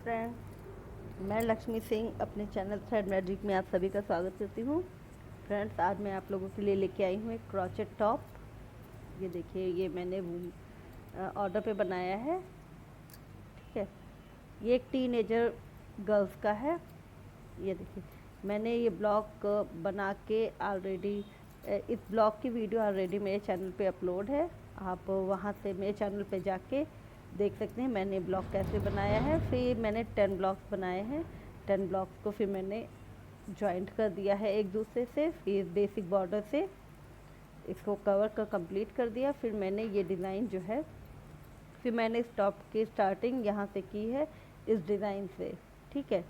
Friends, मैं लक्ष्मी सिंह अपने channel thread magic में आप सभी का स्वागत करती हूँ। फ्रेंड्स, आज मैं आप लोगों के लिए लेके आई हूँ एक क्रॉचेट टॉप। ये देखिए, ये मैंने ऑर्डर पे बनाया है। ठीक है, ये एक टीनेजर गर्ल्स का है। ये देखिए, मैंने ये ब्लॉग बना के ऑलरेडी, इस ब्लॉग की वीडियो ऑलरेडी मेरे चैनल पे अपलोड है। आप वहाँ से मेरे चैनल पे जाके देख सकते हैं मैंने ब्लॉग कैसे बनाया है। फिर मैंने 10 ब्लॉग्स बनाए हैं। 10 ब्लॉग्स को फिर मैंने जॉइंट कर दिया है एक दूसरे से, फिर बेसिक बॉर्डर से इसको कवर कर कंप्लीट कर दिया। फिर मैंने ये डिज़ाइन जो है, फिर मैंने इस टॉप की स्टार्टिंग यहाँ से की है, इस डिज़ाइन से। ठीक है,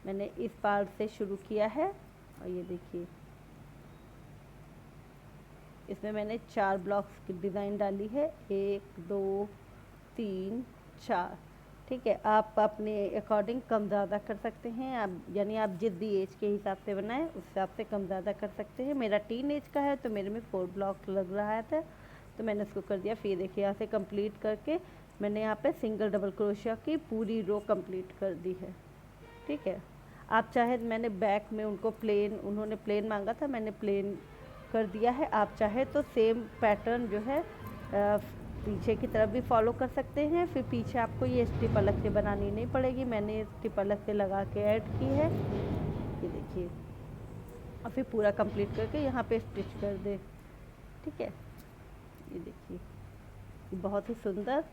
मैंने इस पार्ट से शुरू किया है। और ये देखिए, इसमें मैंने 4 ब्लॉक्स की डिज़ाइन डाली है, 1 2 3 4। ठीक है, आप अपने अकॉर्डिंग कम ज़्यादा कर सकते हैं। आप यानी आप जिस भी एज के हिसाब से बनाएं उस हिसाब से कम ज़्यादा कर सकते हैं। मेरा टीन एज का है तो मेरे में 4 ब्लॉक लग रहा था, तो मैंने इसको कर दिया। फिर देखिए, यहाँ से कंप्लीट करके मैंने यहाँ पे सिंगल डबल क्रोशिया की पूरी रो कंप्लीट कर दी है। ठीक है, आप चाहे, मैंने बैक में उनको प्लेन, उन्होंने प्लेन मांगा था, मैंने प्लेन कर दिया है। आप चाहे तो सेम पैटर्न जो है पीछे की तरफ भी फॉलो कर सकते हैं। फिर पीछे आपको ये स्ट्रिप अलग से बनानी नहीं पड़ेगी, मैंने स्ट्रिप अलग से लगा के ऐड की है। ये देखिए, और फिर पूरा कंप्लीट करके यहाँ पे स्टिच कर दे। ठीक है, ये देखिए, बहुत ही सुंदर।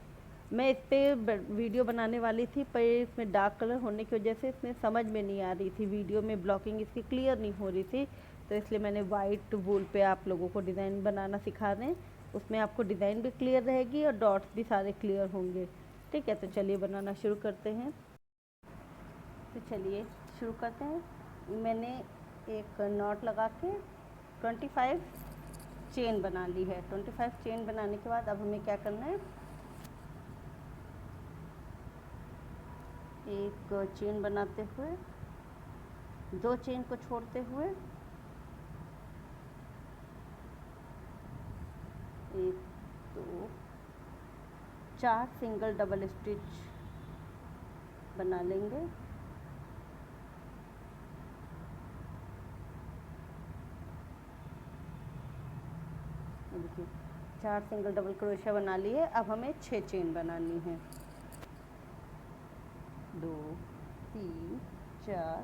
मैं इस पर वीडियो बनाने वाली थी, पर इसमें डार्क कलर होने की वजह से इसमें समझ में नहीं आ रही थी, वीडियो में ब्लॉकिंग इसकी क्लियर नहीं हो रही थी, तो इसलिए मैंने वाइट वूल पे आप लोगों को डिज़ाइन बनाना सिखा दें। उसमें आपको डिज़ाइन भी क्लियर रहेगी और डॉट्स भी सारे क्लियर होंगे। ठीक है, तो चलिए बनाना शुरू करते हैं। तो चलिए शुरू करते हैं। मैंने एक नॉट लगा के 25 चेन बना ली है। 25 चेन बनाने के बाद अब हमें क्या करना है, एक चेन बनाते हुए, 2 चेन को छोड़ते हुए, 1 2 4 सिंगल डबल स्टिच बना लेंगे। देखिए, 4 सिंगल डबल क्रोशिया बना लिए। अब हमें 6 चेन बनानी है। 2 3 4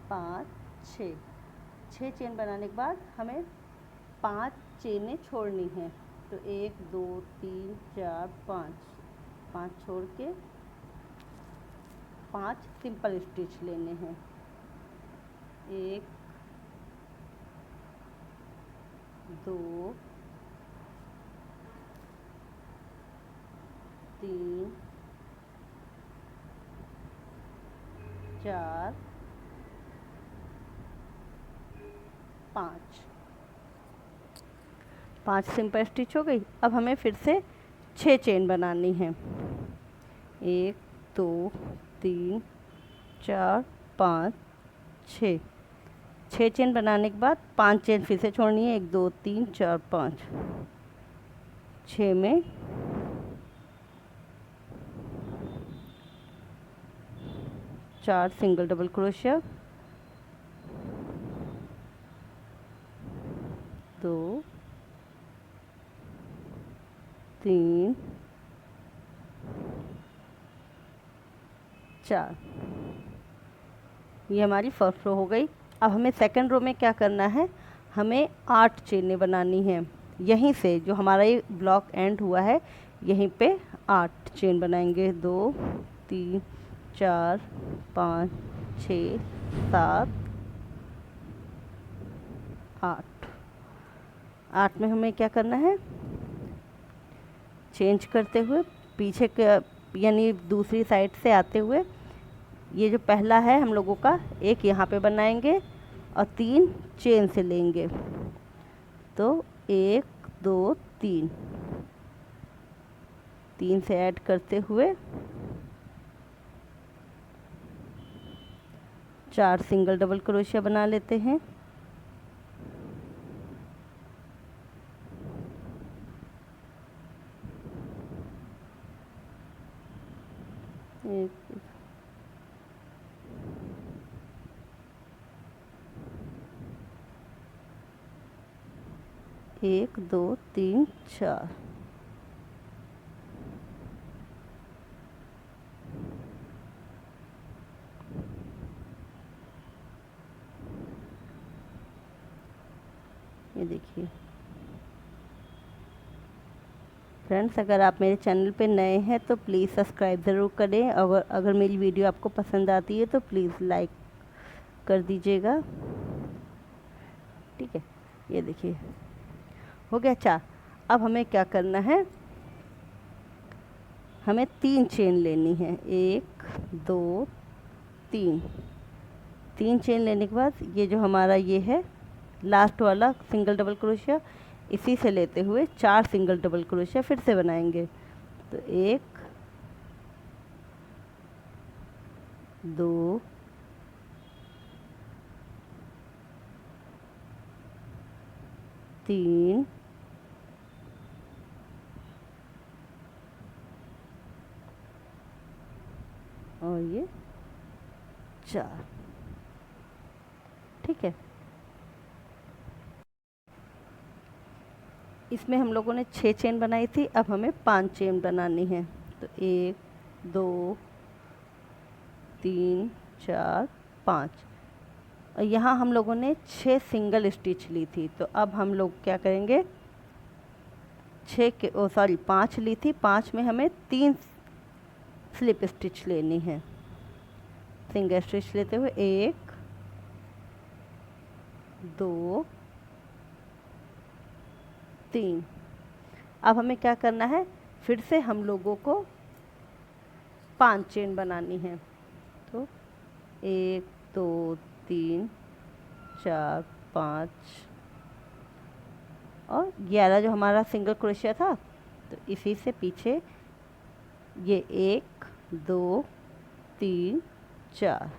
5 6। 6 चेन बनाने के बाद हमें 5 चेनें छोड़नी हैं। तो 1 2 3 4 5 छोड़ के 5 सिंपल स्टिच लेने हैं। 1 2 3 4 5 सिंपल स्टिच हो गई। अब हमें फिर से 6 चेन बनानी है। 1 2 3 4 5 6। 6 चेन बनाने के बाद 5 चेन फिर से छोड़नी है। 1 2 3 4 5। 6 में 4 सिंगल डबल क्रोशिया, 2 3 4। ये हमारी फर्स्ट रो हो गई। अब हमें सेकंड रो में क्या करना है, हमें 8 चेनें बनानी हैं। यहीं से जो हमारा ये ब्लॉक एंड हुआ है, यहीं पे 8 चेन बनाएंगे। 2 3 4 5 6 7 8। 8 में हमें क्या करना है, चेंज करते हुए पीछे यानी दूसरी साइड से आते हुए, ये जो पहला है हम लोगों का, एक यहाँ पे बनाएंगे और 3 चेन से लेंगे। तो 1 2 3 3 से ऐड करते हुए 4 सिंगल डबल क्रोशिया बना लेते हैं। एक 1 2 3 4। ये देखिए फ्रेंड्स, अगर आप मेरे चैनल पे नए हैं तो प्लीज़ सब्सक्राइब ज़रूर करें। अगर मेरी वीडियो आपको पसंद आती है तो प्लीज़ लाइक कर दीजिएगा। ठीक है, ये देखिए हो गया 4। अब हमें क्या करना है, हमें 3 चेन लेनी है, 1 2 3। 3 चेन लेने के बाद ये जो हमारा ये है लास्ट वाला सिंगल डबल क्रोशिया, इसी से लेते हुए 4 सिंगल डबल क्रोशिया फिर से बनाएंगे। तो 1 2 3 और ये 4। ठीक है, इसमें हम लोगों ने 6 चेन बनाई थी, अब हमें 5 चेन बनानी है। तो 1 2 3 4 5। और यहाँ हम लोगों ने 6 सिंगल स्टिच ली थी, तो अब हम लोग क्या करेंगे, 5 ली थी, 5 में हमें 3 स्लिप स्टिच लेनी है। सिंगल स्टिच लेते हुए 1 2 3। अब हमें क्या करना है, फिर से हम लोगों को 5 चेन बनानी है। तो 1 2 3 4 5 और 11 जो हमारा सिंगल क्रोशिया था, तो इसी से पीछे ये 1 2 3 4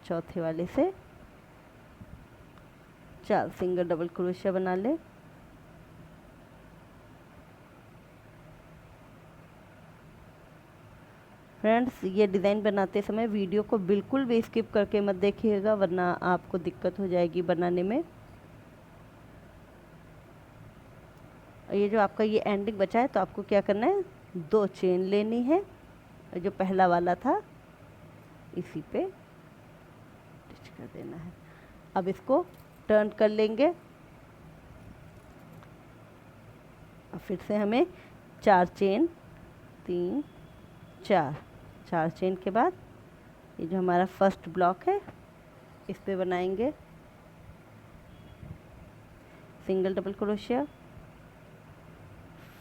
चौथे वाले से 4 सिंगल डबल क्रोशिया बना ले। फ्रेंड्स, ये डिज़ाइन बनाते समय वीडियो को बिल्कुल भी स्किप करके मत देखिएगा, वरना आपको दिक्कत हो जाएगी बनाने में। और ये जो आपका ये एंडिंग बचा है, तो आपको क्या करना है, 2 चेन लेनी है, और जो पहला वाला था इसी पे स्टिच कर देना है। अब इसको टर्न कर लेंगे और फिर से हमें 4 चेन 3 4 चेन के बाद ये जो हमारा फर्स्ट ब्लॉक है इस पे बनाएंगे सिंगल डबल क्रोशिया,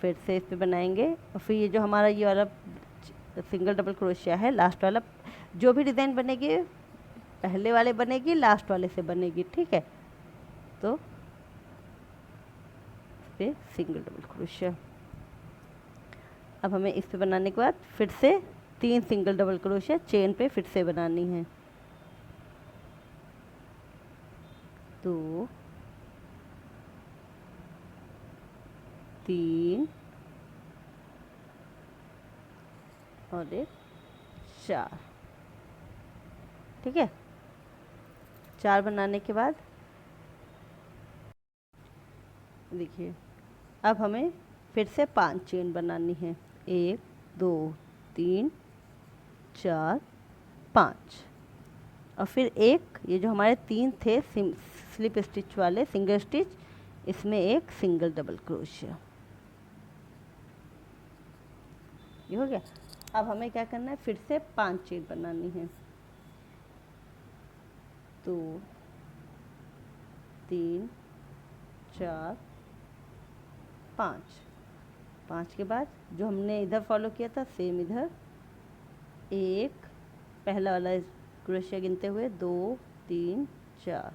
फिर से इस पे बनाएंगे, और फिर ये जो हमारा ये वाला सिंगल डबल क्रोशिया है लास्ट वाला, जो भी डिज़ाइन बनेगी पहले वाले बनेगी, लास्ट वाले से बनेगी। ठीक है, तो इस पे सिंगल डबल क्रोशिया। अब हमें इस पे बनाने के बाद फिर से 3 सिंगल डबल क्रोशिया चेन पे फिर से बनानी है। 2 3 और 1 4। ठीक है, 4 बनाने के बाद देखिए अब हमें फिर से 5 चेन बनानी है, 1 2 3 4 5, और फिर एक ये जो हमारे 3 थे स्लिप स्टिच वाले सिंगल स्टिच, इसमें एक सिंगल डबल क्रोशिया। ये हो गया। अब हमें क्या करना है, फिर से 5 चेन बनानी है, 2 3 4 5। 5 के बाद जो हमने इधर फॉलो किया था सेम इधर, एक पहला वाला क्रोशिया गिनते हुए 2 3 4,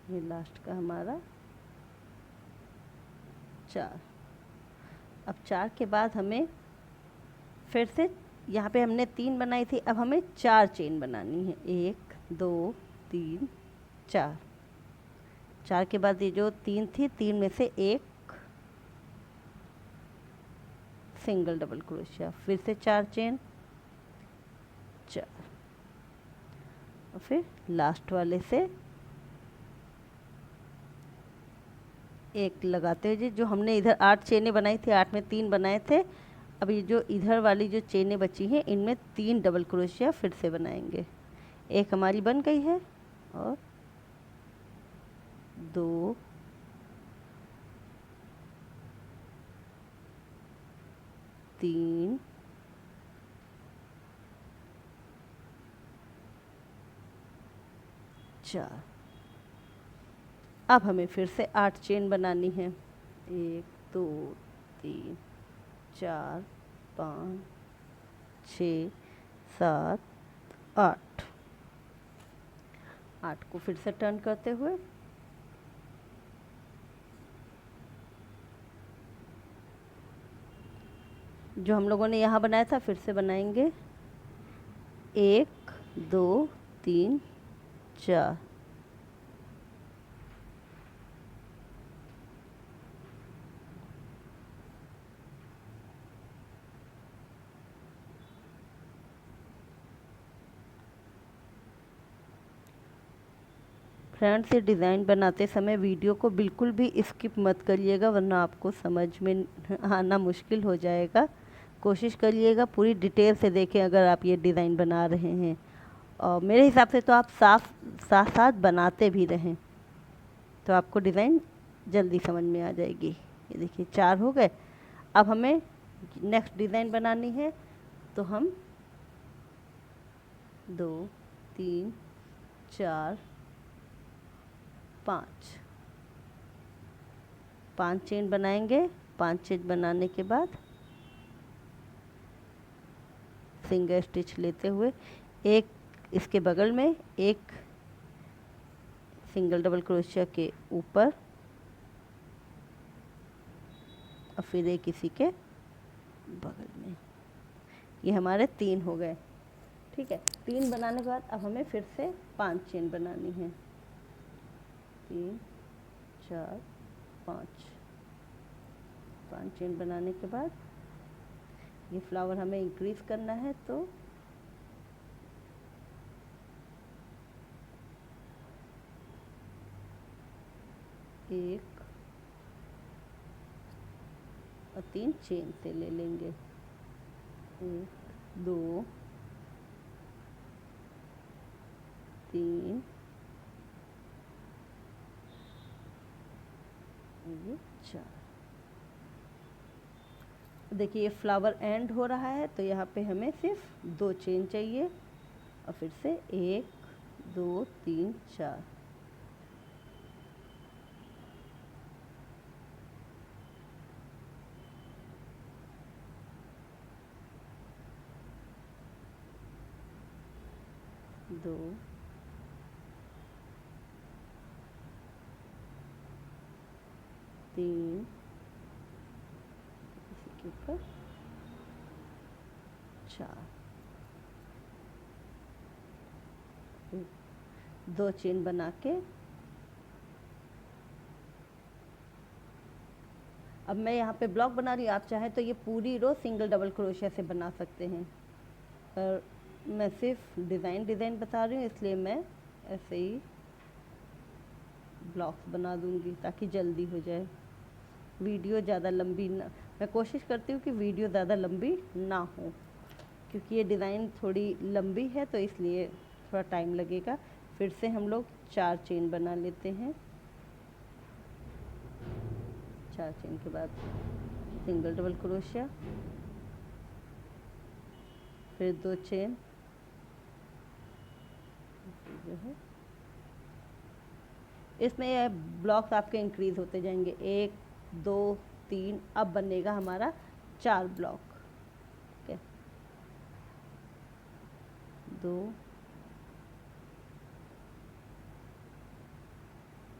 ये लास्ट का हमारा 4। अब 4 के बाद हमें फिर से, यहाँ पे हमने 3 बनाई थी, अब हमें 4 चेन बनानी है। 1 2 3 4। 4 के बाद ये जो 3 थी, 3 में से एक सिंगल डबल क्रोशिया, फिर से 4 चेन, 4, और फिर लास्ट वाले से एक लगाते हुए, जो हमने इधर 8 चेनें बनाई थी, 8 में 3 बनाए थे, अब ये जो इधर वाली जो चेनें बची हैं, इनमें 3 डबल क्रोशिया फिर से बनाएंगे। एक हमारी बन गई है, और 2 3 4। अब हमें फिर से 8 चेन बनानी है। 1 2 3 4 5 6 7 8। 8 को फिर से टर्न करते हुए जो हम लोगों ने यहाँ बनाया था फिर से बनाएंगे। 1 2 3 4। फ्रेंड्स, ये डिज़ाइन बनाते समय वीडियो को बिल्कुल भी स्किप मत करिएगा, वरना आपको समझ में आना मुश्किल हो जाएगा। कोशिश करिएगा पूरी डिटेल से देखें अगर आप ये डिज़ाइन बना रहे हैं, और मेरे हिसाब से तो आप साथ साथ बनाते भी रहें, तो आपको डिज़ाइन जल्दी समझ में आ जाएगी। ये देखिए 4 हो गए। अब हमें नेक्स्ट डिज़ाइन बनानी है, तो हम 2 3 4 5 चेन बनाएंगे। 5 चेन बनाने के बाद सिंगल स्टिच लेते हुए एक इसके बगल में, एक सिंगल डबल क्रोशिया के ऊपर, और फिर एक इसी के बगल में। ये हमारे 3 हो गए। ठीक है, 3 बनाने के बाद अब हमें फिर से 5 चेन बनानी है। 3 4 5। 5 चेन बनाने के बाद ये फ्लावर हमें इंक्रीज करना है, तो एक और 3 चेन से ले लेंगे। 1 2 3 ये 4। देखिए ये फ्लावर एंड हो रहा है, तो यहाँ पे हमें सिर्फ 2 चेन चाहिए, और फिर से 1 2 3 4। दो 3 इसी के ऊपर 4। 2 चेन बना के अब मैं यहाँ पे ब्लॉक बना रही हूँ। आप चाहे तो ये पूरी रो सिंगल डबल क्रोशिया से बना सकते हैं, पर मैं सिर्फ डिज़ाइन बता रही हूँ, इसलिए मैं ऐसे ही ब्लॉक्स बना दूँगी ताकि जल्दी हो जाए। वीडियो ज़्यादा लंबी ना, मैं कोशिश करती हूँ कि वीडियो ज़्यादा लंबी ना हो, क्योंकि ये डिज़ाइन थोड़ी लंबी है, तो इसलिए थोड़ा टाइम लगेगा। फिर से हम लोग 4 चेन बना लेते हैं। 4 चेन के बाद सिंगल डबल क्रोशिया, फिर 2 चेन, जो है इसमें यह ब्लॉक्स आपके इंक्रीज होते जाएंगे। 1 2 3, अब बनेगा हमारा 4 ब्लॉक। ठीक है, 2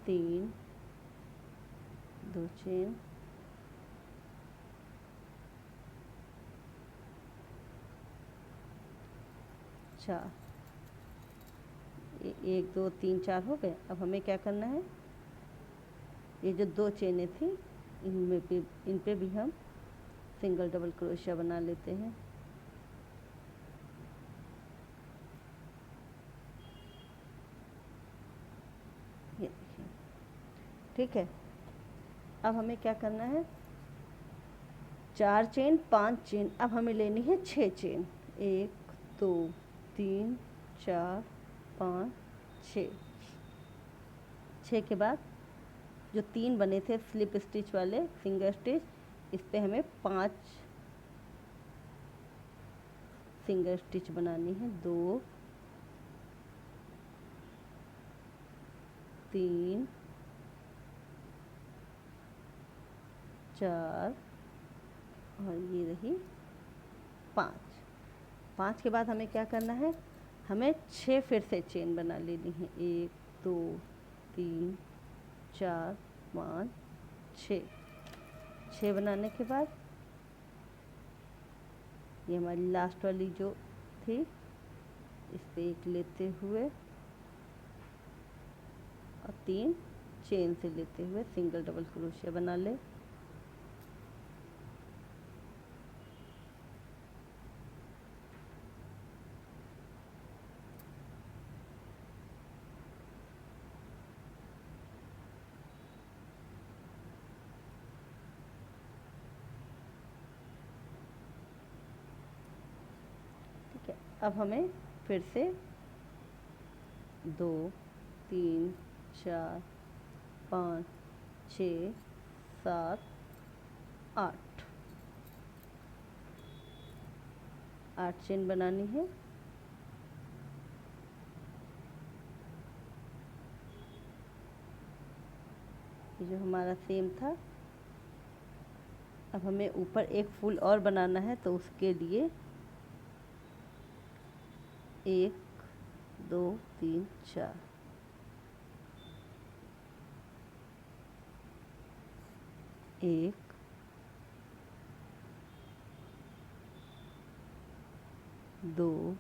3 2 चेन, 4, 1 2 3 4 हो गए। अब हमें क्या करना है, ये जो 2 चेनें थी इन पे भी हम सिंगल डबल क्रोशिया बना लेते हैं। ये देखिए, ठीक है। अब हमें क्या करना है, 4 चेन 5 चेन, अब हमें लेनी है 6 चेन। 1 2 3 4 5 6। 6 के बाद जो 3 बने थे स्लिप स्टिच वाले फिंगर स्टिच, इस पे हमें 5 फिंगर स्टिच बनानी है। 2 3 4 और ये रही 5। 5 के बाद हमें क्या करना है, हमें 6 फिर से चेन बना लेनी है। 1 2 3 4 5 6। 6 बनाने के बाद ये हमारी लास्ट वाली जो थी, इस पे एक लेते हुए और 3 चेन से लेते हुए सिंगल डबल क्रोशिया बना ले। ठीक है, अब हमें फिर से 2 3 4 5 6 7 8 चेन बनानी है। ये जो हमारा सेम था, अब हमें ऊपर एक फूल और बनाना है, तो उसके लिए 1 2 3 4 1 2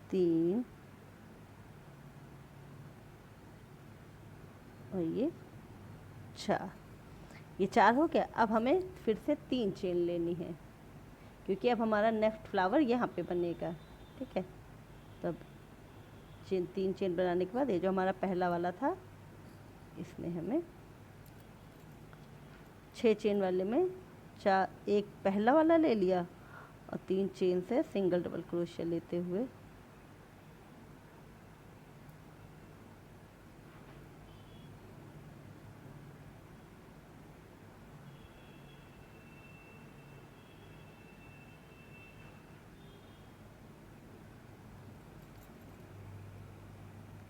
3 और ये 4। ये 4 हो गया। अब हमें फिर से 3 चेन लेनी है, क्योंकि अब हमारा नेक्स्ट फ्लावर यहाँ पे बनेगा। ठीक है, तब 3 चेन बनाने के बाद ये जो हमारा पहला वाला था, इसमें हमें 6 चेन वाले में 1 पहला वाला ले लिया और 3 चेन से सिंगल डबल क्रोशिया लेते हुए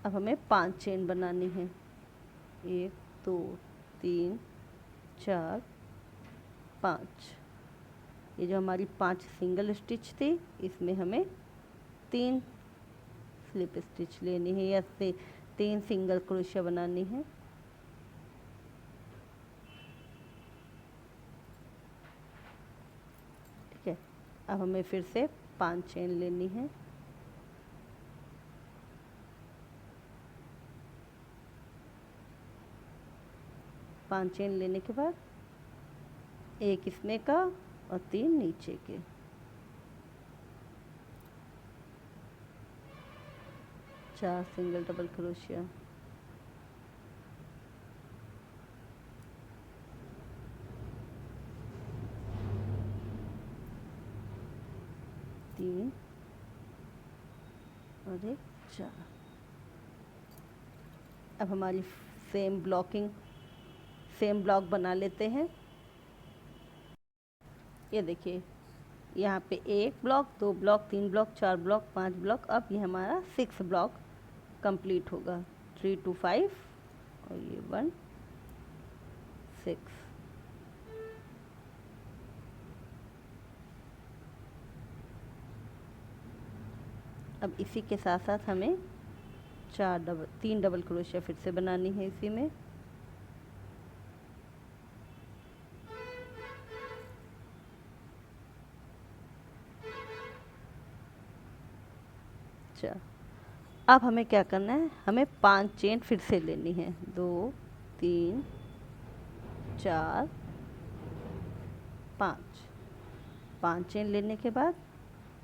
अब हमें 5 चेन बनानी है। 1 2 3 4 5। ये जो हमारी 5 सिंगल स्टिच थी, इसमें हमें 3 स्लिप स्टिच लेनी है या 3 सिंगल क्रोशिया बनानी है। ठीक है, अब हमें फिर से 5 चेन लेनी है। पाँच चेन लेने के बाद 1 इसमें का और 3 नीचे के। चार सिंगल डबल क्रोशिया, तीन और 1 4। अब हमारी सेम ब्लॉक बना लेते हैं। ये देखिए, यहाँ पे 1 block, 2 block, 3 block, 4 block, 5 block. अब ये हमारा 6 ब्लॉक कंप्लीट होगा। 3 2 5 और ये 1 6। अब इसी के साथ साथ हमें तीन डबल क्रोशिया फिर से बनानी है इसी में। अच्छा, अब हमें क्या करना है, हमें 5 चेन फिर से लेनी है, 2 3 4 5 चेन लेने के बाद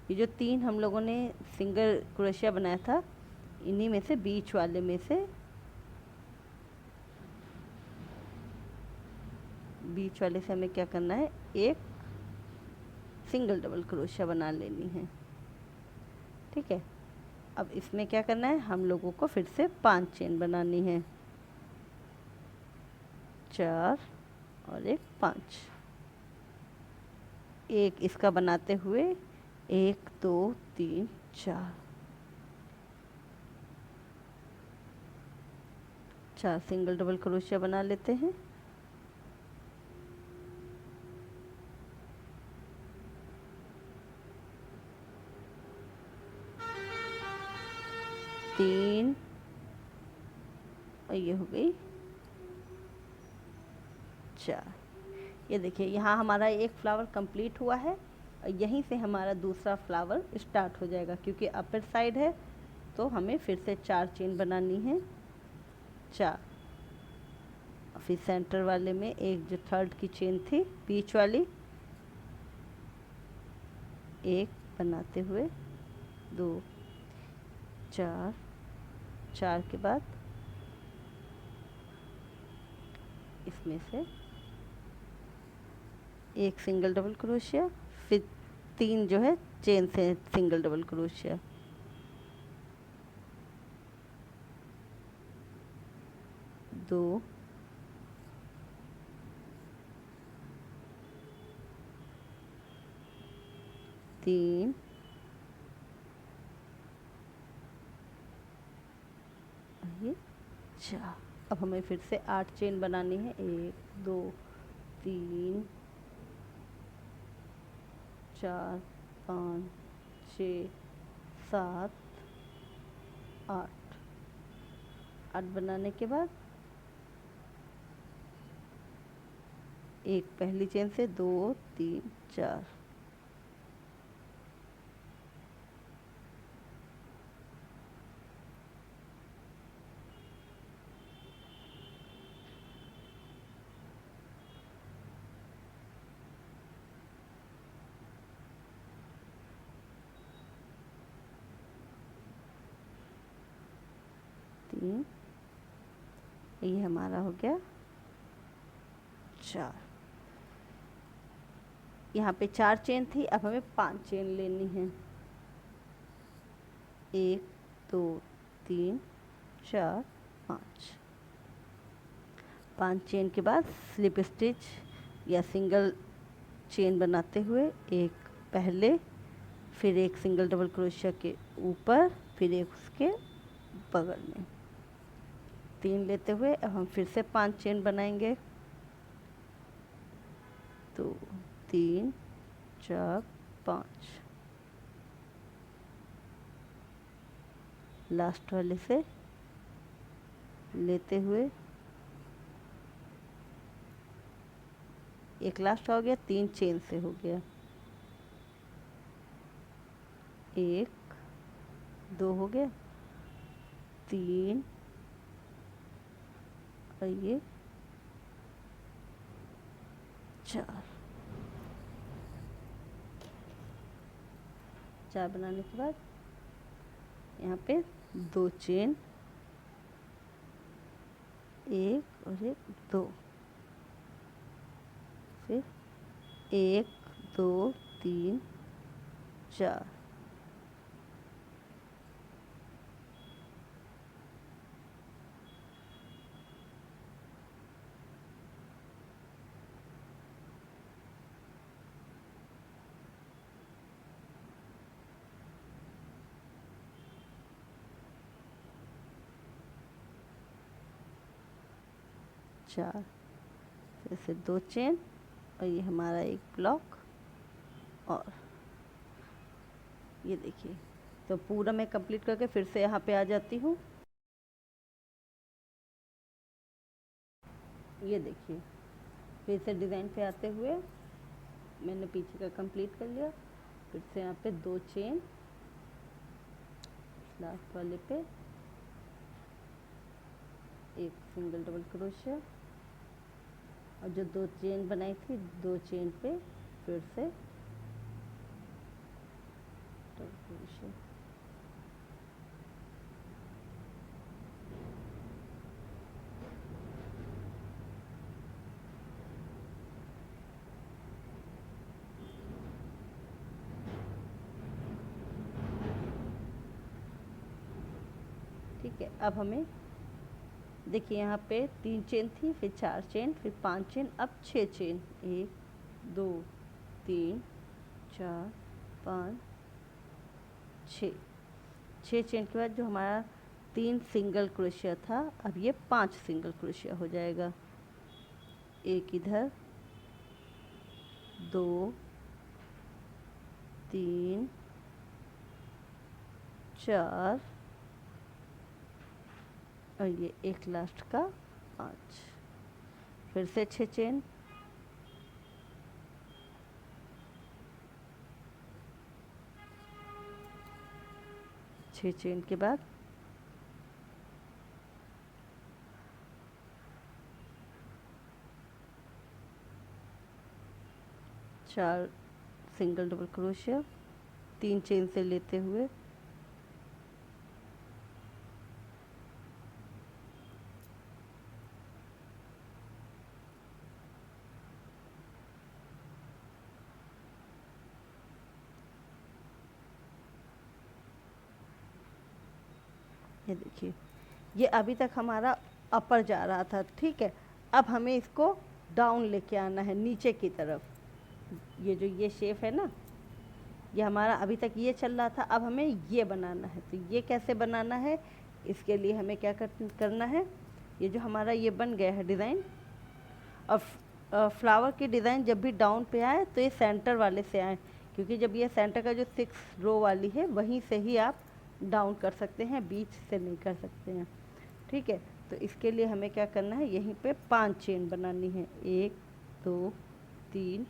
ये जो 3 हम लोगों ने सिंगल क्रोशिया बनाया था, इन्हीं में से बीच वाले में से हमें क्या करना है, एक सिंगल डबल क्रोशिया बना लेनी है। ठीक है, अब इसमें क्या करना है, हम लोगों को फिर से 5 चेन बनानी है, 4 और एक 5। एक इसका बनाते हुए 1 2 3 4 सिंगल डबल क्रोशिया बना लेते हैं। तीन, और ये हो गई 4। ये देखिए यहाँ हमारा एक फ्लावर कंप्लीट हुआ है, और यहीं से हमारा दूसरा फ्लावर स्टार्ट हो जाएगा, क्योंकि अपर साइड है तो हमें फिर से 4 चेन बनानी है, 4। फिर सेंटर वाले में एक जो थर्ड की चेन थी बीच वाली, एक बनाते हुए 2 4 के बाद इसमें से एक सिंगल डबल क्रोशिया, फिर 3 जो है चेन से सिंगल डबल क्रोशिया, 2 3 ये 4। अब हमें फिर से 8 चेन बनानी है, 1 2 3 4 5 6 7 8। 8 बनाने के बाद एक पहली चेन से 2 3 4, 3, ये हमारा हो गया 4। यहाँ पे 4 चेन थी, अब हमें 5 चेन लेनी है, 1 2 3 4 5 चेन के बाद स्लिप स्टिच या सिंगल चेन बनाते हुए एक पहले, फिर एक सिंगल डबल क्रोशिया के ऊपर, फिर एक उसके बगल में, 3 लेते हुए अब हम फिर से 5 चेन बनाएंगे, तो 3 4 5 लास्ट वाले से लेते हुए एक लास्ट हो गया, 3 चेन से हो गया, 1 2 हो गया, 3 और ये 4 बनाने के बाद यहाँ पे 2 चेन, 1 और 1 2, फिर 1 2 3 4, फिर से 2 चेन, और ये हमारा एक ब्लॉक, और ये देखिए, तो पूरा मैं कंप्लीट करके फिर से यहाँ पे आ जाती हूँ। ये देखिए, फिर से डिज़ाइन पे आते हुए मैंने पीछे का कंप्लीट कर लिया। फिर से यहाँ पे 2 चेन लास्ट वाले पे, एक सिंगल डबल क्रोशिया, और जो 2 चेन बनाई थी 2 चेन पे फिर से डबल क्रोशिया। ठीक है, अब हमें देखिए यहाँ पे 3 चेन थी, फिर 4 चेन, फिर 5 चेन, अब 6 चेन, 1 2 3 4 5 6। 6 चेन के बाद जो हमारा 3 सिंगल क्रोशिया था, अब ये 5 सिंगल क्रोशिया हो जाएगा। एक इधर, 2 3 4, और ये एक लास्ट का 5। फिर से 6 चेन, छः चेन के बाद 4 सिंगल डबल क्रोशिया, 3 चेन से लेते हुए ये देखिए, ये अभी तक हमारा अपर जा रहा था। ठीक है, अब हमें इसको डाउन लेके आना है नीचे की तरफ। ये जो ये शेप है ना, ये हमारा अभी तक ये चल रहा था, अब हमें ये बनाना है। तो ये कैसे बनाना है, इसके लिए हमें क्या करना है, ये जो हमारा ये बन गया है डिज़ाइन, और फ्लावर की डिज़ाइन जब भी डाउन पे आए तो ये सेंटर वाले से आए, क्योंकि जब ये सेंटर का जो 6 रो वाली है वहीं से ही आप डाउन कर सकते हैं, बीच से नहीं कर सकते हैं। ठीक है, तो इसके लिए हमें क्या करना है, यहीं पे 5 चेन बनानी है, 1 2 3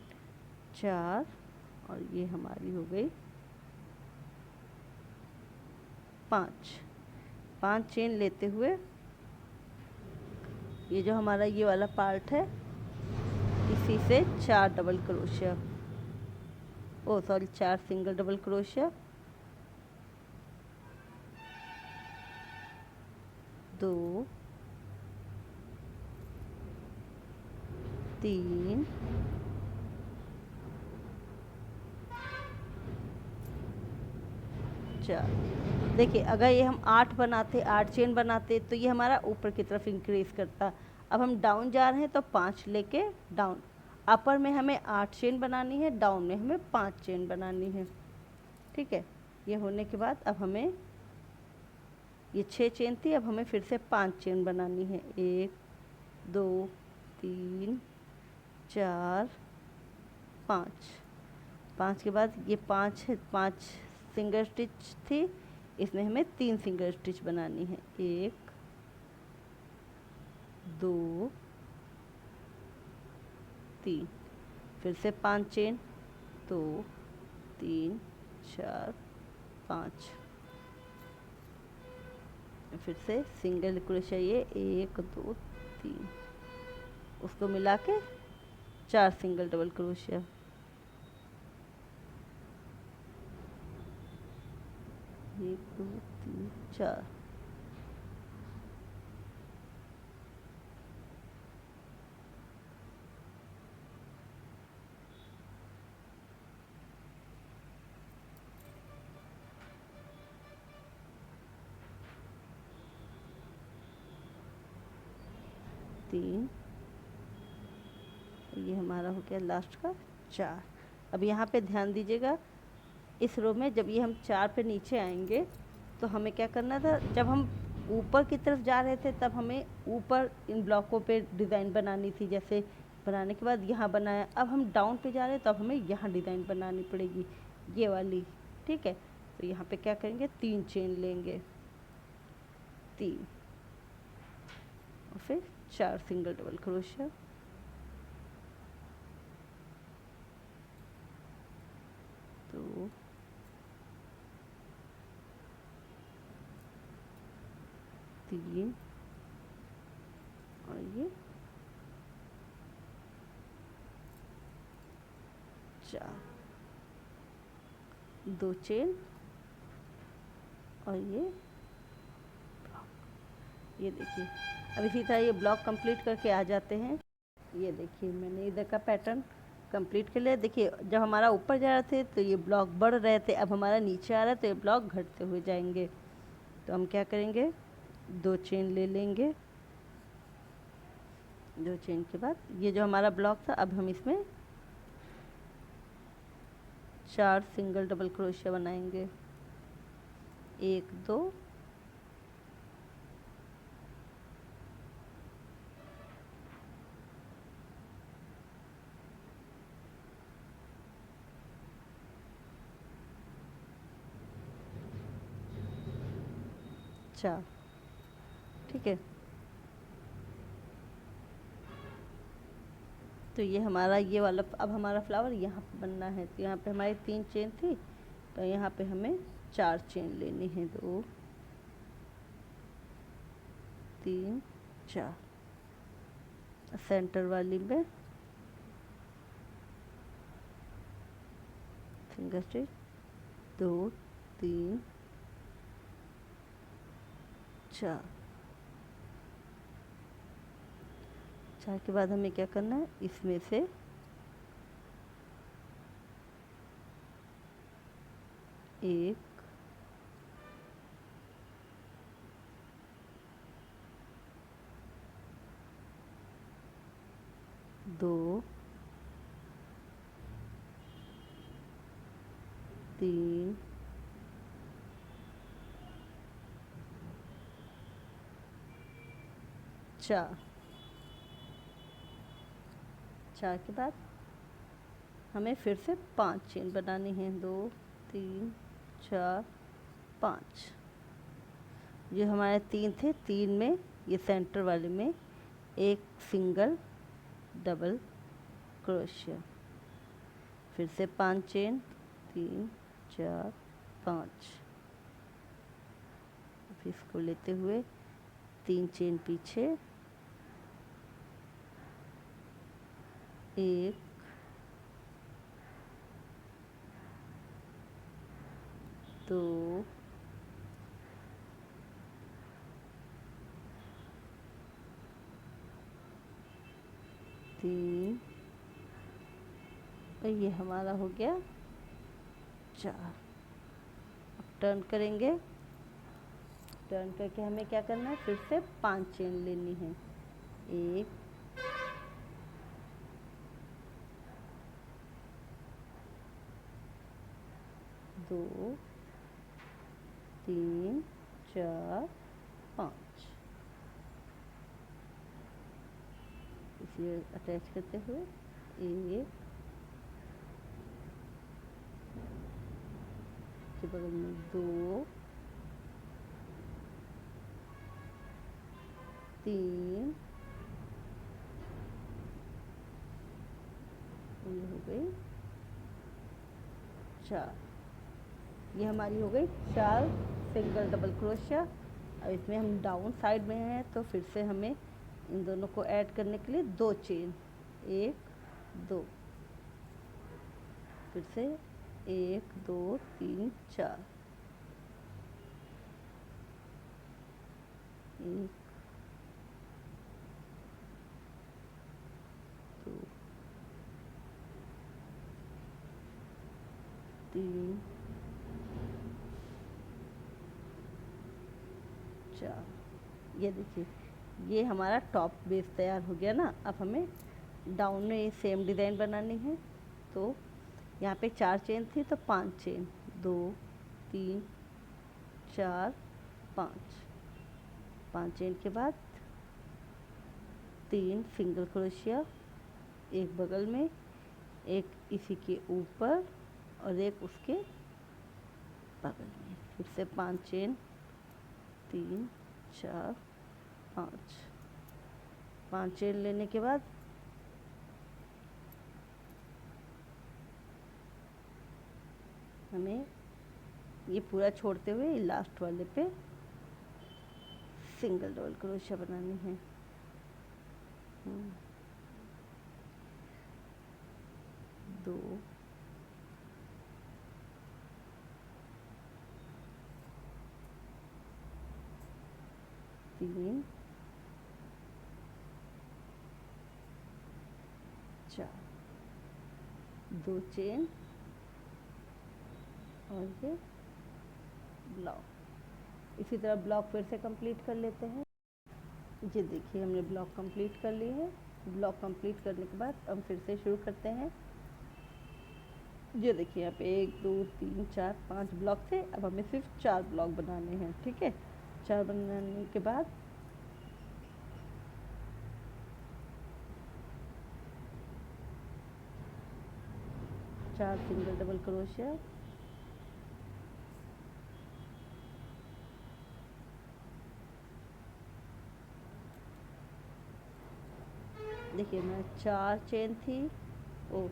4, और ये हमारी हो गई 5 चेन लेते हुए ये जो हमारा ये वाला पार्ट है, इसी से 4 डबल क्रोशिया, ओ सॉरी 4 सिंगल डबल क्रोशिया, 2 3 4। देखिए, अगर ये हम 8 बनाते, 8 चेन बनाते तो ये हमारा ऊपर की तरफ इंक्रीज़ करता। अब हम डाउन जा रहे हैं तो 5 लेके डाउन, अपर में हमें 8 चेन बनानी है, डाउन में हमें 5 चेन बनानी है। ठीक है, ये होने के बाद अब हमें ये 6 चेन थी, अब हमें फिर से 5 चेन बनानी है, 1 2 3 4 5। 5 के बाद ये 5 सिंगल स्टिच थी, इसमें हमें 3 सिंगल स्टिच बनानी है, 1 2 3, फिर से 5 चेन, 2 3 4 5, फिर से सिंगल क्रोशिया, ये 1 2 3, उसको मिला के 4 सिंगल डबल क्रोशिया, 1 2 3 4। तीन, ये हमारा हो गया लास्ट का 4। अब यहाँ पे ध्यान दीजिएगा, इस रो में जब ये हम 4 पे नीचे आएंगे तो हमें क्या करना था, जब हम ऊपर की तरफ जा रहे थे तब हमें ऊपर इन ब्लॉकों पे डिज़ाइन बनानी थी, जैसे बनाने के बाद यहाँ बनाया। अब हम डाउन पे जा रहे हैं तो अब हमें यहाँ डिज़ाइन बनानी पड़ेगी, ये वाली। ठीक है, तो यहाँ पे क्या करेंगे, 3 चेन लेंगे, 3 और फिर 4 सिंगल डबल क्रोशिया, 2 3 और ये 4, 2 चेन और ये देखिए। अब इसी तरह ये ब्लॉक कंप्लीट करके आ जाते हैं। ये देखिए मैंने इधर का पैटर्न कंप्लीट कर लिया। देखिए जब हमारा ऊपर जा रहे थे तो ये ब्लॉक बढ़ रहे थे, अब हमारा नीचे आ रहा है तो ये ब्लॉक घटते हुए जाएंगे। तो हम क्या करेंगे, 2 चेन ले लेंगे। 2 चेन के बाद ये जो हमारा ब्लॉक था, अब हम इसमें 4 सिंगल डबल क्रोशिया बनाएंगे। 1 2 4, ठीक है। तो ये हमारा ये वाला, अब हमारा फ्लावर यहाँ पे बनना है। तो यहाँ पे हमारी 3 चेन थी, तो यहाँ पे हमें 4 चेन लेनी है। 2 3 4, सेंटर वाली में फिंगर स्टिच, 2 3 4। 4 के बाद हमें क्या करना है, इसमें से एक, 2 3 4। 4 के बाद हमें फिर से 5 चेन बनानी है। 2 3 4 5। जो हमारे 3 थे, 3 में ये सेंटर वाले में एक सिंगल डबल क्रोशिया, फिर से 5 चेन, 3 4 5। फिर इसको लेते हुए 3 चेन पीछे, 1 2 3 और ये हमारा हो गया 4। अब टर्न करेंगे। टर्न करके हमें क्या करना है, फिर से 5 चेन लेनी है। 1 2 3 4 5। इसे अटैच करते हुए 1 के बगल में 2 3, ये हो गई 4। ये हमारी हो गई 4 सिंगल डबल क्रोशिया। अब इसमें हम डाउन साइड में हैं, तो फिर से हमें इन दोनों को ऐड करने के लिए 2 चेन, 1 2, फिर से 1 2 3 4, 1 2 3 4। ये देखिए, ये हमारा टॉप बेस तैयार हो गया ना। अब हमें डाउन में ये सेम डिज़ाइन बनानी है। तो यहाँ पे 4 चेन थी, तो 5 चेन, 2 3 4 5। 5 चेन के बाद 3 सिंगल क्रोशिया, एक बगल में, एक इसी के ऊपर और एक उसके बगल में। फिर से 5 चेन, 3 4 5, 5 चेन लेने के बाद हमें ये पूरा छोड़ते हुए लास्ट वाले पे सिंगल डबल क्रोशिया बनानी है। 2 3 4 2 चेन और ये ब्लॉक। इसी तरह ब्लॉक फिर से कंप्लीट कर लेते हैं। ये देखिए हमने ब्लॉक कंप्लीट कर ली है। ब्लॉक कंप्लीट करने के बाद हम फिर से शुरू करते हैं। ये देखिए यहाँ पे 1 2 3 4 5 ब्लॉक थे, अब हमें सिर्फ 4 ब्लॉक बनाने हैं। ठीक है, 4 बनाने के बाद चार सिंगल डबल क्रोशिया, देखिए मैं 4 चेन थी, ओ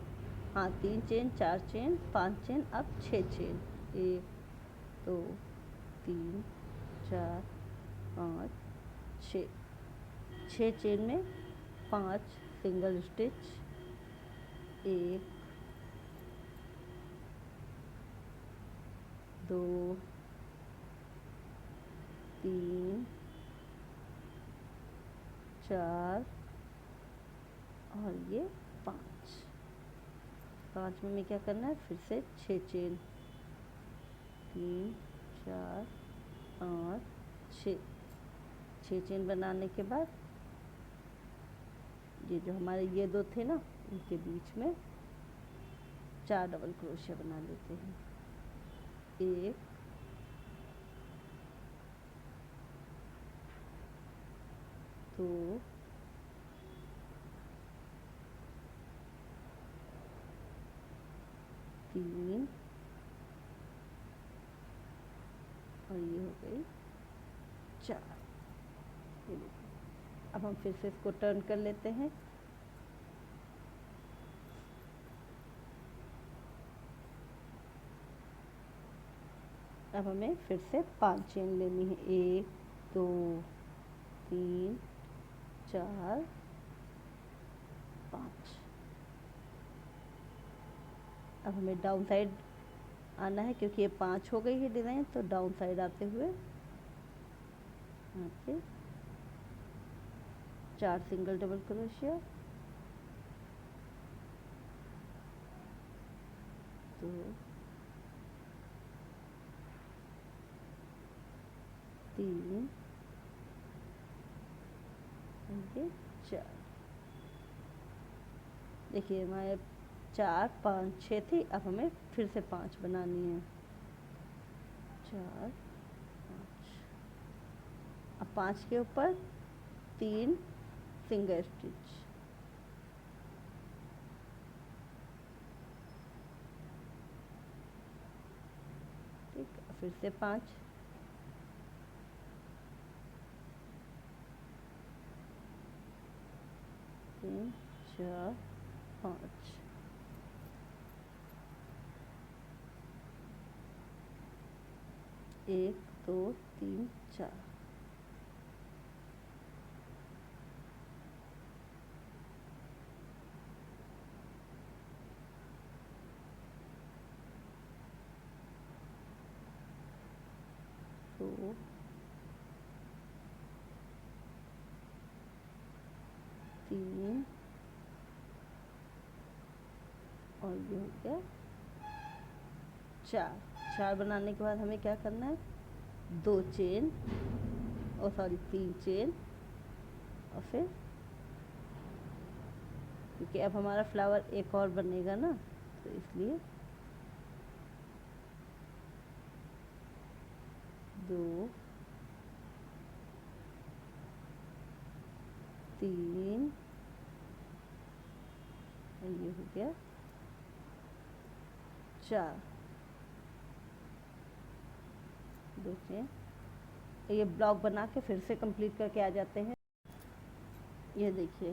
हाँ 3 चेन 4 चेन 5 चेन, अब 6 चेन। 1 2 3 4 5 6 6 चेन में 5 सिंगल स्टिच, 1 2 3 4 और ये 5 में क्या करना है, फिर से 6 चेन, 3 4 5 6 चेन बनाने के बाद ये जो हमारे ये 2 थे ना, इनके बीच में 4 डबल क्रोशिया बना लेते हैं। 1 2 3 और ये हो गई 4। ये देखिए, अब हम फिर से इसको टर्न कर लेते हैं। अब हमें फिर से 5 चेन लेनी है, 1 2 3 4 5। अब हमें डाउन साइड आना है, क्योंकि ये 5 हो गई है डिज़ाइन, तो डाउन साइड आते हुए यहाँ पे 4 सिंगल डबल क्रोशिया, 2 3 और ये 4। देखिए हमारे 4 5 6 थी, अब हमें फिर से 5 बनानी है। 4 5, अब 5 के ऊपर 3 सिंगल स्टिच, ठीक है, फिर से 5 3 4 5, 1 2 3 4, 2 3 और ये हो गया 4 बनाने के बाद हमें क्या करना है, 2 चेन और सॉरी 3 चेन, और फिर क्योंकि अब हमारा फ्लावर एक और बनेगा ना, तो इसलिए 2 3 और ये हो गया 4, 2 चेन। ये ब्लॉक बना के फिर से कंप्लीट करके आ जाते हैं। ये देखिए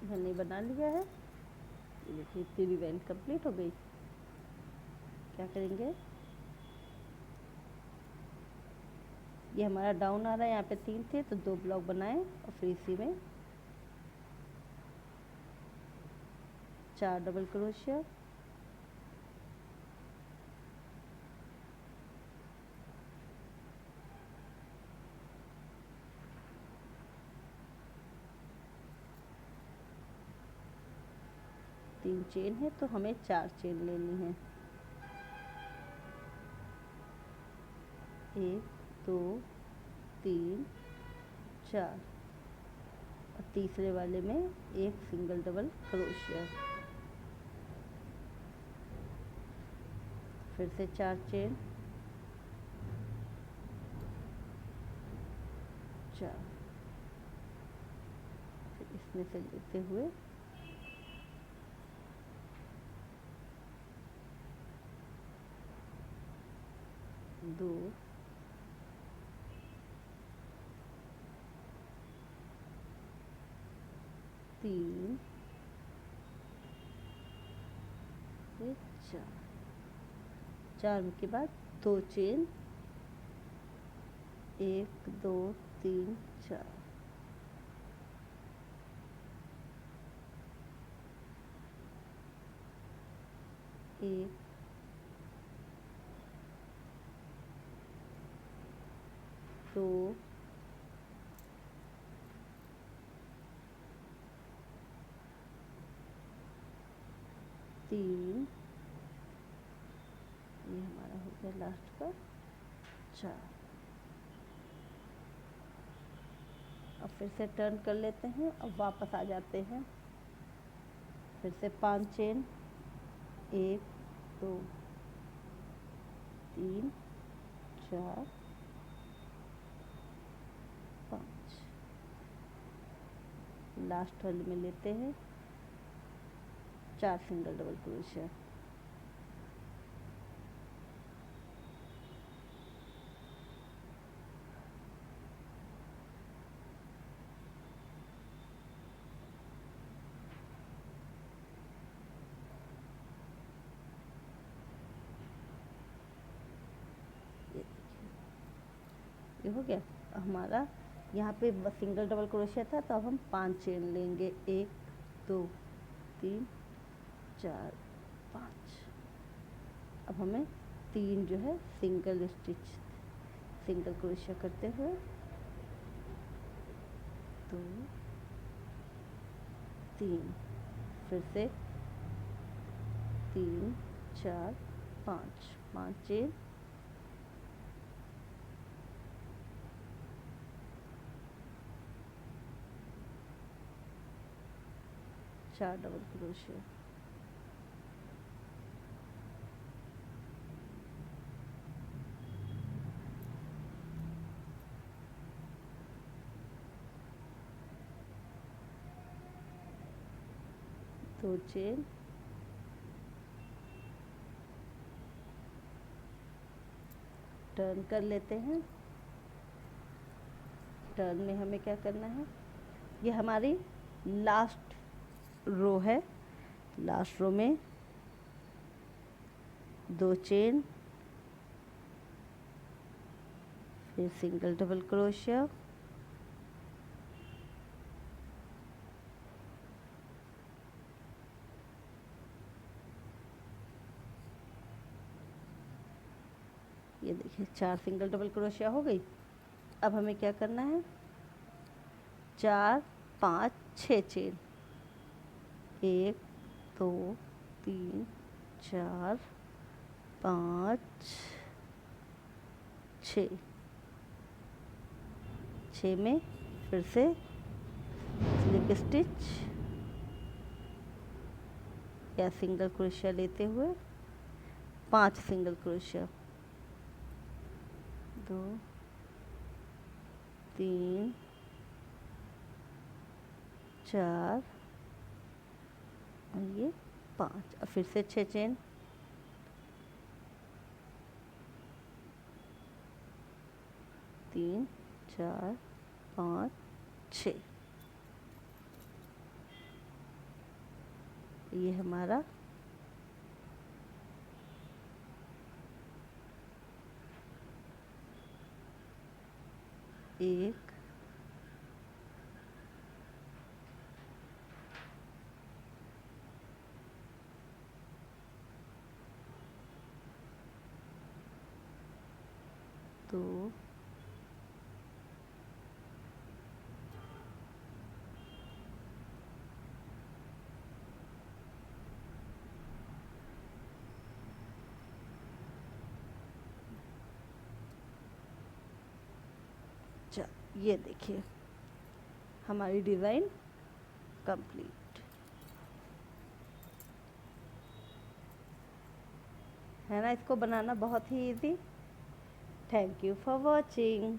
मैंने बना लिया है। ये देखिए पूरी लाइन कंप्लीट हो गई। क्या करेंगे, ये हमारा डाउन आ रहा है, यहाँ पे 3 थे तो 2 ब्लॉक बनाए और फिर इसी में 4 डबल क्रोशिया, तीन चेन है तो हमें 4 चेन लेनी है। 1 2 3 4 और तीसरे वाले में एक सिंगल डबल क्रोशिया, फिर से 4 चेन, 4, फिर इसमें से लेते हुए 2 3 फिर 4, 4 के बाद 2 चेन, 1 2 3 4, एक 2 3, ये हमारा हो गया लास्ट का 4। अब फिर से टर्न कर लेते हैं और वापस आ जाते हैं। फिर से 5 चेन, 1 2 3 4 5, लास्ट वाले में लेते हैं 4 सिंगल डबल क्रोशिया, ये हो गया हमारा। यहाँ पे सिंगल डबल क्रोशिया था तो अब हम 5 चेन लेंगे, 1 2 3 4 5। अब हमें 3 जो है सिंगल स्टिच सिंगल क्रोशिया करते हुए 2 3, फिर से 3 4 5, 5 चेन, 4 डबल क्रोशिया, दो चेन, टर्न कर लेते हैं। टर्न में हमें क्या करना है, ये हमारी लास्ट रो है। लास्ट रो में 2 चेन, फिर सिंगल डबल क्रोशिया, ये देखिए 4 सिंगल डबल क्रोशिया हो गई। अब हमें क्या करना है, 4 5 6 चेन, 1 2 3 4 5 6, 6 में फिर से स्लिप स्टिच या सिंगल क्रोशिया लेते हुए 5 सिंगल क्रोशिया, 2 3 4 और ये 5, और फिर से 6 चेन, 3 4 5 6, ये हमारा एक, दो, ये देखिए हमारी डिज़ाइन कंप्लीट है ना। इसको बनाना बहुत ही easy. Thank you for watching.